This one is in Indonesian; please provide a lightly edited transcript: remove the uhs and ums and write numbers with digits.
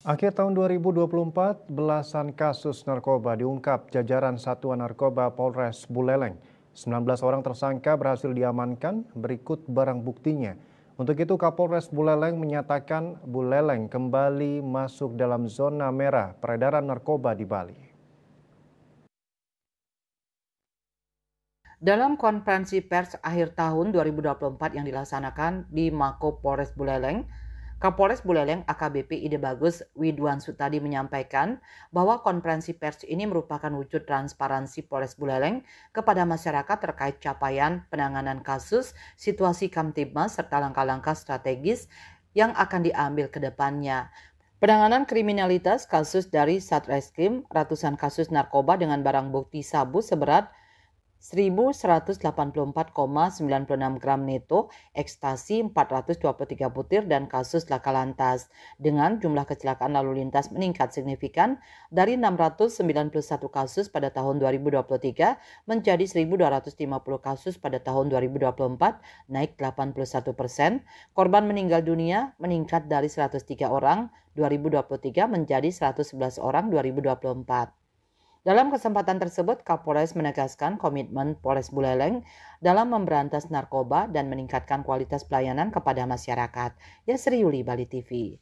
Akhir tahun 2024, belasan kasus narkoba diungkap jajaran Satuan Narkoba Polres Buleleng. 19 orang tersangka berhasil diamankan, berikut barang buktinya. Untuk itu Kapolres Buleleng menyatakan Buleleng kembali masuk dalam zona merah peredaran narkoba di Bali. Dalam konferensi pers akhir tahun 2024 yang dilaksanakan di Mako Polres Buleleng, Kapolres Buleleng AKBP Ide Bagus Widwan Sutadi menyampaikan bahwa konferensi pers ini merupakan wujud transparansi Polres Buleleng kepada masyarakat terkait capaian penanganan kasus, situasi Kamtibmas, serta langkah-langkah strategis yang akan diambil ke depannya. Penanganan kriminalitas kasus dari Satreskrim, ratusan kasus narkoba dengan barang bukti sabu seberat 1.184,96 gram neto, ekstasi 423 butir, dan kasus laka lantas. Dengan jumlah kecelakaan lalu lintas meningkat signifikan dari 691 kasus pada tahun 2023 menjadi 1.250 kasus pada tahun 2024, naik 81%. Korban meninggal dunia meningkat dari 103 orang 2023 menjadi 111 orang 2024. Dalam kesempatan tersebut, Kapolres menegaskan komitmen Polres Buleleng dalam memberantas narkoba dan meningkatkan kualitas pelayanan kepada masyarakat. Yasri Yuli, Bali TV.